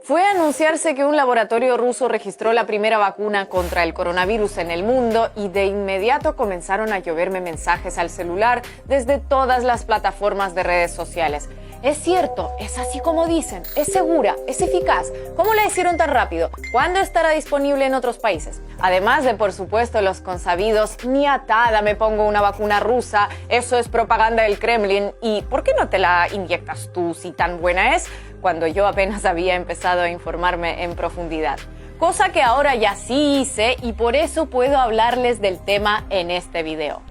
Fue a anunciarse que un laboratorio ruso registró la primera vacuna contra el coronavirus en el mundo y de inmediato comenzaron a lloverme mensajes al celular desde todas las plataformas de redes sociales. Es cierto, es así como dicen, es segura, es eficaz. ¿Cómo la hicieron tan rápido? ¿Cuándo estará disponible en otros países? Además de, por supuesto, los consabidos, ni atada me pongo una vacuna rusa, eso es propaganda del Kremlin, y ¿por qué no te la inyectas tú si tan buena es? Cuando yo apenas había empezado a informarme en profundidad. Cosa que ahora ya sí hice y por eso puedo hablarles del tema en este video.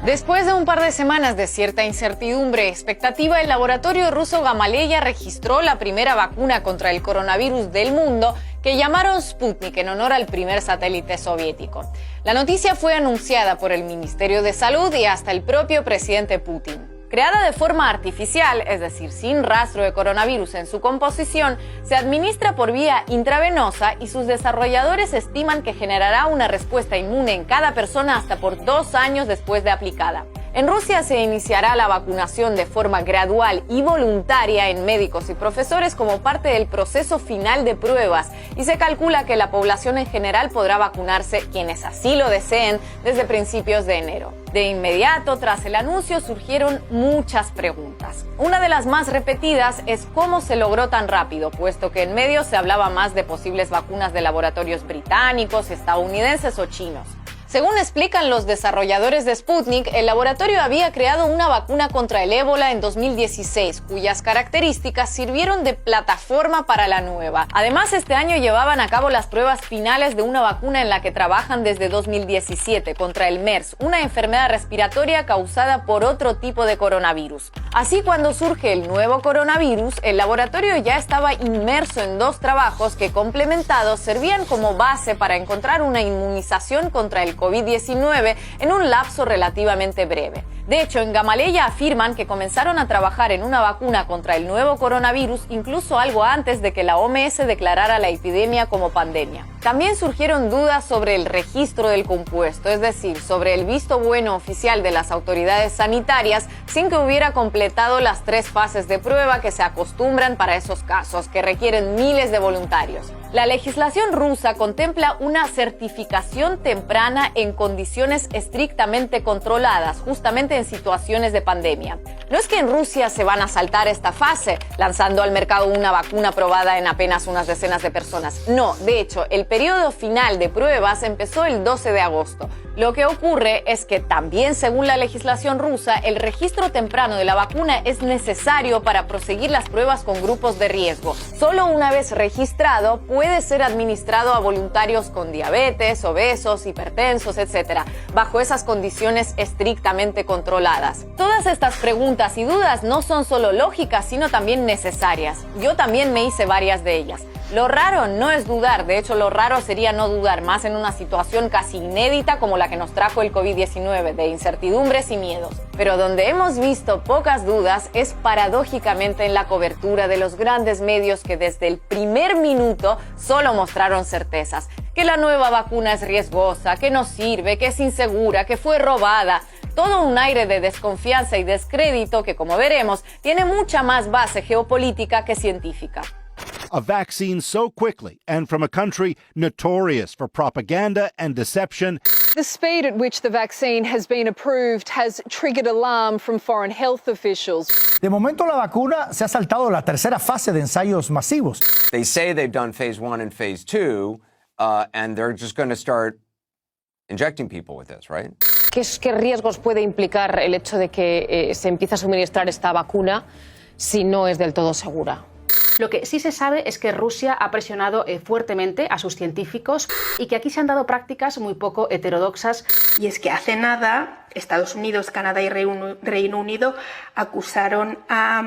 Después de un par de semanas de cierta incertidumbre y expectativa, el laboratorio ruso Gamaleya registró la primera vacuna contra el coronavirus del mundo que llamaron Sputnik en honor al primer satélite soviético. La noticia fue anunciada por el Ministerio de Salud y hasta el propio presidente Putin. Creada de forma artificial, es decir, sin rastro de coronavirus en su composición, se administra por vía intravenosa y sus desarrolladores estiman que generará una respuesta inmune en cada persona hasta por 2 años después de aplicada. En Rusia se iniciará la vacunación de forma gradual y voluntaria en médicos y profesores como parte del proceso final de pruebas y se calcula que la población en general podrá vacunarse, quienes así lo deseen, desde principios de enero. De inmediato, tras el anuncio, surgieron muchas preguntas. Una de las más repetidas es cómo se logró tan rápido, puesto que en medios se hablaba más de posibles vacunas de laboratorios británicos, estadounidenses o chinos. Según explican los desarrolladores de Sputnik, el laboratorio había creado una vacuna contra el ébola en 2016, cuyas características sirvieron de plataforma para la nueva. Además, este año llevaban a cabo las pruebas finales de una vacuna en la que trabajan desde 2017 contra el MERS, una enfermedad respiratoria causada por otro tipo de coronavirus. Así, cuando surge el nuevo coronavirus, el laboratorio ya estaba inmerso en 2 trabajos que, complementados, servían como base para encontrar una inmunización contra el COVID-19 en un lapso relativamente breve. De hecho, en Gamaleya afirman que comenzaron a trabajar en una vacuna contra el nuevo coronavirus incluso algo antes de que la OMS declarara la epidemia como pandemia. También surgieron dudas sobre el registro del compuesto, es decir, sobre el visto bueno oficial de las autoridades sanitarias sin que hubiera completado las 3 fases de prueba que se acostumbran para esos casos, que requieren miles de voluntarios. La legislación rusa contempla una certificación temprana en condiciones estrictamente controladas, justamente en situaciones de pandemia. No es que en Rusia se van a saltar esta fase, lanzando al mercado una vacuna probada en apenas unas decenas de personas. No, de hecho, el periodo final de pruebas empezó el 12 de agosto. Lo que ocurre es que también, según la legislación rusa, el registro temprano de la vacuna es necesario para proseguir las pruebas con grupos de riesgo. Solo una vez registrado, puede ser administrado a voluntarios con diabetes, obesos, hipertensos, etc., bajo esas condiciones estrictamente controladas. Todas estas preguntas y dudas no son solo lógicas, sino también necesarias. Yo también me hice varias de ellas. Lo raro no es dudar, de hecho lo raro sería no dudar, más en una situación casi inédita como la que nos trajo el COVID-19, de incertidumbres y miedos. Pero donde hemos visto pocas dudas es paradójicamente en la cobertura de los grandes medios que desde el primer minuto solo mostraron certezas. Que la nueva vacuna es riesgosa, que no sirve, que es insegura, que fue robada. Todo un aire de desconfianza y descrédito que, como veremos, tiene mucha más base geopolítica que científica. A vaccine so quickly and from a country notorious for propaganda and deception. The speed at which the vaccine has been approved has triggered alarm from foreign health officials. De momento la vacuna se ha saltado la 3ª fase de ensayos masivos. They say they've done phase 1 and phase 2, and they're just going to start injecting people with this, right? ¿Qué riesgos puede implicar el hecho de que se empiece a suministrar esta vacuna si no es del todo segura? Lo que sí se sabe es que Rusia ha presionado fuertemente a sus científicos y que aquí se han dado prácticas muy poco heterodoxas. Y es que hace nada Estados Unidos, Canadá y Reino Unido acusaron a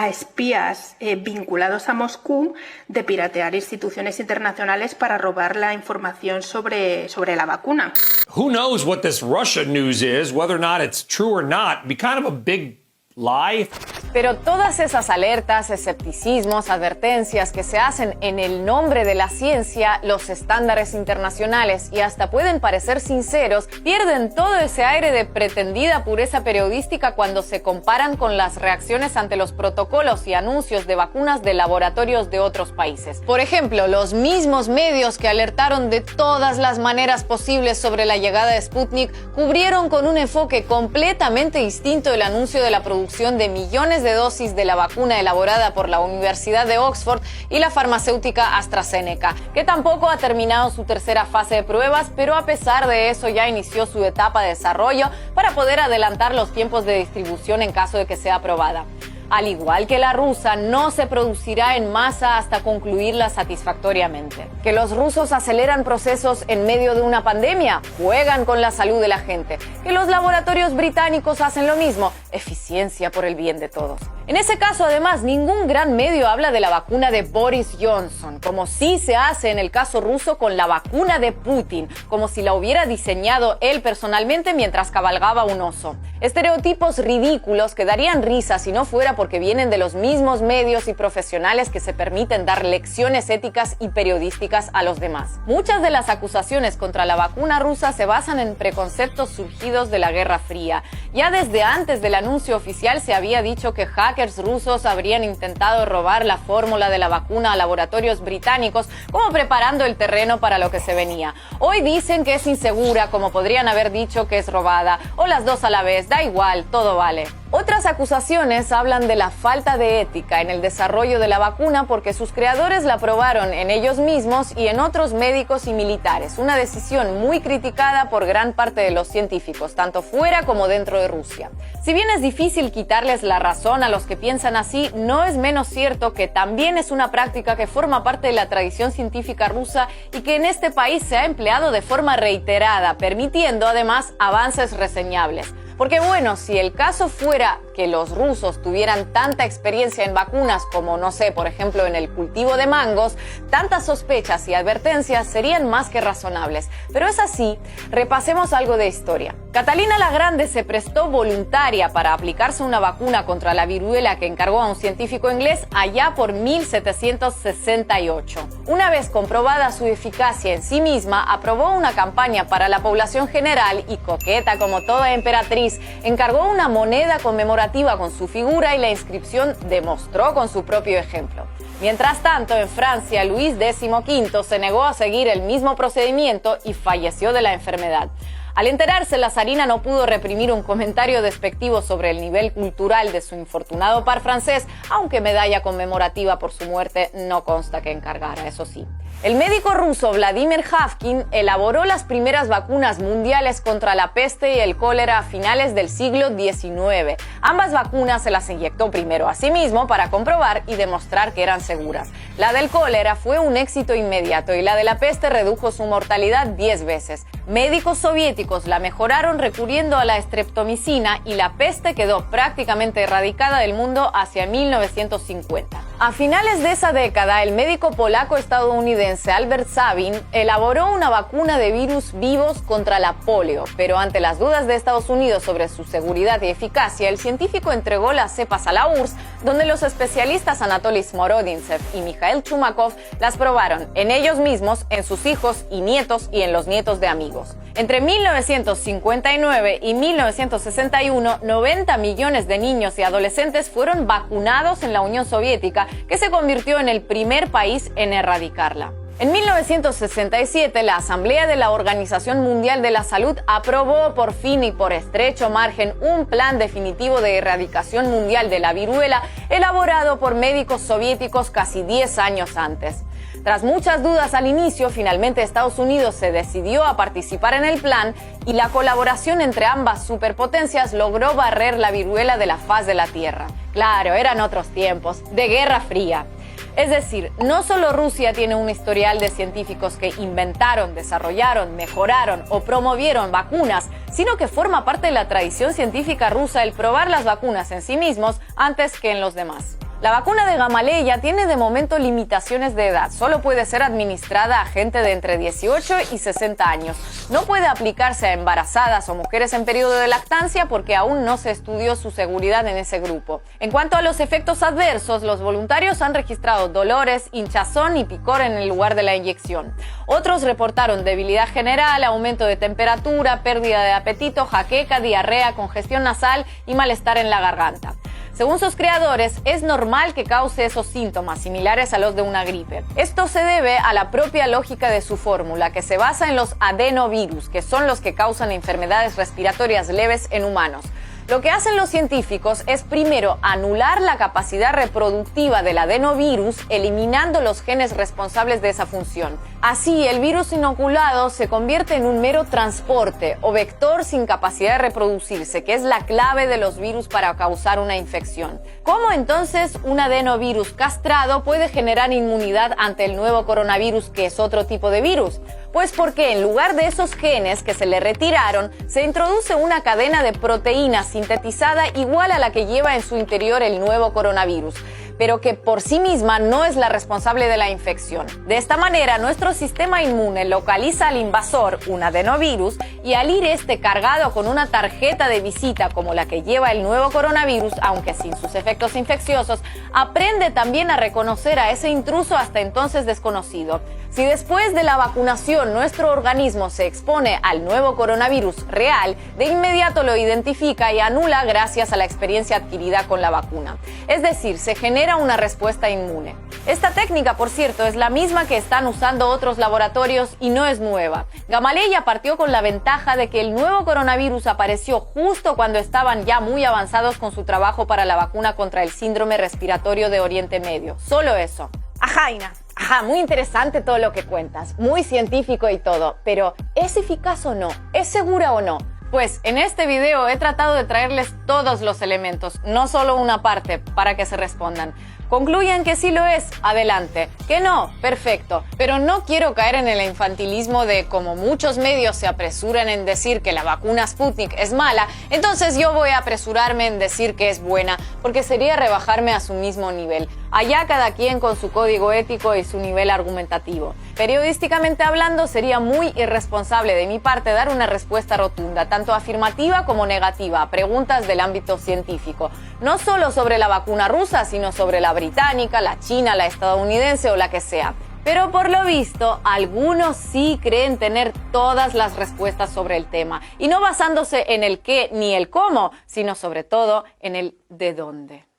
espías vinculados a Moscú de piratear instituciones internacionales para robar la información sobre la vacuna. Who knows what this Russia news is, whether or not it's true or not? Be kind of a big lie. Pero todas esas alertas, escepticismos, advertencias que se hacen en el nombre de la ciencia, los estándares internacionales y hasta pueden parecer sinceros, pierden todo ese aire de pretendida pureza periodística cuando se comparan con las reacciones ante los protocolos y anuncios de vacunas de laboratorios de otros países. Por ejemplo, los mismos medios que alertaron de todas las maneras posibles sobre la llegada de Sputnik cubrieron con un enfoque completamente distinto el anuncio de la producción de millones de dosis de la vacuna elaborada por la Universidad de Oxford y la farmacéutica AstraZeneca, que tampoco ha terminado su tercera fase de pruebas, pero a pesar de eso ya inició su etapa de desarrollo para poder adelantar los tiempos de distribución en caso de que sea aprobada. Al igual que la rusa, no se producirá en masa hasta concluirla satisfactoriamente. ¿Que los rusos aceleran procesos en medio de una pandemia? Juegan con la salud de la gente. ¿Que los laboratorios británicos hacen lo mismo? Eficiencia por el bien de todos. En ese caso, además, ningún gran medio habla de la vacuna de Boris Johnson, como sí se hace en el caso ruso con la vacuna de Putin, como si la hubiera diseñado él personalmente mientras cabalgaba un oso. Estereotipos ridículos que darían risa si no fuera porque vienen de los mismos medios y profesionales que se permiten dar lecciones éticas y periodísticas a los demás. Muchas de las acusaciones contra la vacuna rusa se basan en preconceptos surgidos de la Guerra Fría. Ya desde antes del anuncio oficial se había dicho que hackers rusos habrían intentado robar la fórmula de la vacuna a laboratorios británicos, como preparando el terreno para lo que se venía. Hoy dicen que es insegura, como podrían haber dicho que es robada, o las dos a la vez, da igual, todo vale. Otras acusaciones hablan de la falta de ética en el desarrollo de la vacuna porque sus creadores la probaron en ellos mismos y en otros médicos y militares, una decisión muy criticada por gran parte de los científicos, tanto fuera como dentro de Rusia. Si bien es difícil quitarles la razón a los que piensan así, no es menos cierto que también es una práctica que forma parte de la tradición científica rusa y que en este país se ha empleado de forma reiterada, permitiendo además avances reseñables. Porque bueno, si el caso fuera que los rusos tuvieran tanta experiencia en vacunas como, no sé, por ejemplo, en el cultivo de mangos, tantas sospechas y advertencias serían más que razonables. Pero es así, repasemos algo de historia. Catalina la Grande se prestó voluntaria para aplicarse una vacuna contra la viruela que encargó a un científico inglés allá por 1768. Una vez comprobada su eficacia en sí misma, aprobó una campaña para la población general y, coqueta como toda emperatriz, encargó una moneda conmemorativa con su figura y la inscripción demostró con su propio ejemplo. Mientras tanto, en Francia, Luis XV se negó a seguir el mismo procedimiento y falleció de la enfermedad. Al enterarse, la zarina no pudo reprimir un comentario despectivo sobre el nivel cultural de su infortunado par francés, aunque medalla conmemorativa por su muerte no consta que encargara, eso sí. El médico ruso Vladimir Havkin elaboró las primeras vacunas mundiales contra la peste y el cólera a finales del siglo XIX. Ambas vacunas se las inyectó primero a sí mismo para comprobar y demostrar que eran seguras. La del cólera fue un éxito inmediato y la de la peste redujo su mortalidad 10 veces. Médicos soviéticos la mejoraron recurriendo a la streptomicina y la peste quedó prácticamente erradicada del mundo hacia 1950. A finales de esa década, el médico polaco-estadounidense Albert Sabin elaboró una vacuna de virus vivos contra la polio, pero ante las dudas de Estados Unidos sobre su seguridad y eficacia, el científico entregó las cepas a la URSS, donde los especialistas Anatoly Smorodintsev y Mikhail Chumakov las probaron en ellos mismos, en sus hijos y nietos y en los nietos de amigos. Entre 1959 y 1961, 90 millones de niños y adolescentes fueron vacunados en la Unión Soviética, que se convirtió en el primer país en erradicarla. En 1967, la Asamblea de la Organización Mundial de la Salud aprobó por fin y por estrecho margen un plan definitivo de erradicación mundial de la viruela elaborado por médicos soviéticos casi 10 años antes. Tras muchas dudas al inicio, finalmente Estados Unidos se decidió a participar en el plan y la colaboración entre ambas superpotencias logró barrer la viruela de la faz de la Tierra. Claro, eran otros tiempos, de Guerra Fría. Es decir, no solo Rusia tiene un historial de científicos que inventaron, desarrollaron, mejoraron o promovieron vacunas, sino que forma parte de la tradición científica rusa el probar las vacunas en sí mismos antes que en los demás. La vacuna de Gamaleya tiene de momento limitaciones de edad. Solo puede ser administrada a gente de entre 18 y 60 años. No puede aplicarse a embarazadas o mujeres en periodo de lactancia porque aún no se estudió su seguridad en ese grupo. En cuanto a los efectos adversos, los voluntarios han registrado dolores, hinchazón y picor en el lugar de la inyección. Otros reportaron debilidad general, aumento de temperatura, pérdida de apetito, jaqueca, diarrea, congestión nasal y malestar en la garganta. Según sus creadores, es normal que cause esos síntomas similares a los de una gripe. Esto se debe a la propia lógica de su fórmula, que se basa en los adenovirus, que son los que causan enfermedades respiratorias leves en humanos. Lo que hacen los científicos es primero anular la capacidad reproductiva del adenovirus, eliminando los genes responsables de esa función. Así, el virus inoculado se convierte en un mero transporte o vector sin capacidad de reproducirse, que es la clave de los virus para causar una infección. ¿Cómo entonces un adenovirus castrado puede generar inmunidad ante el nuevo coronavirus, que es otro tipo de virus? Pues porque en lugar de esos genes que se le retiraron, se introduce una cadena de proteínas sintetizada igual a la que lleva en su interior el nuevo coronavirus, pero que por sí misma no es la responsable de la infección. De esta manera, nuestro sistema inmune localiza al invasor, un adenovirus, y al ir este cargado con una tarjeta de visita como la que lleva el nuevo coronavirus, aunque sin sus efectos infecciosos, aprende también a reconocer a ese intruso hasta entonces desconocido. Si después de la vacunación nuestro organismo se expone al nuevo coronavirus real, de inmediato lo identifica y anula gracias a la experiencia adquirida con la vacuna. Es decir, se genera una respuesta inmune. Esta técnica, por cierto, es la misma que están usando otros laboratorios y no es nueva. Gamaleya partió con la ventaja de que el nuevo coronavirus apareció justo cuando estaban ya muy avanzados con su trabajo para la vacuna contra el síndrome respiratorio de Oriente Medio. Solo eso. Ajá, Ina. Ajá, muy interesante todo lo que cuentas, muy científico y todo, pero ¿es eficaz o no? ¿Es segura o no? Pues en este video he tratado de traerles todos los elementos, no solo una parte, para que se respondan. Concluyen que sí lo es, adelante. Que no, perfecto. Pero no quiero caer en el infantilismo de, como muchos medios se apresuran en decir que la vacuna Sputnik es mala, entonces yo voy a apresurarme en decir que es buena, porque sería rebajarme a su mismo nivel. Allá cada quien con su código ético y su nivel argumentativo. Periodísticamente hablando, sería muy irresponsable de mi parte dar una respuesta rotunda, tanto afirmativa como negativa, a preguntas del ámbito científico. No solo sobre la vacuna rusa, sino sobre la británica, la china, la estadounidense o la que sea. Pero por lo visto, algunos sí creen tener todas las respuestas sobre el tema, y no basándose en el qué ni el cómo, sino sobre todo en el de dónde.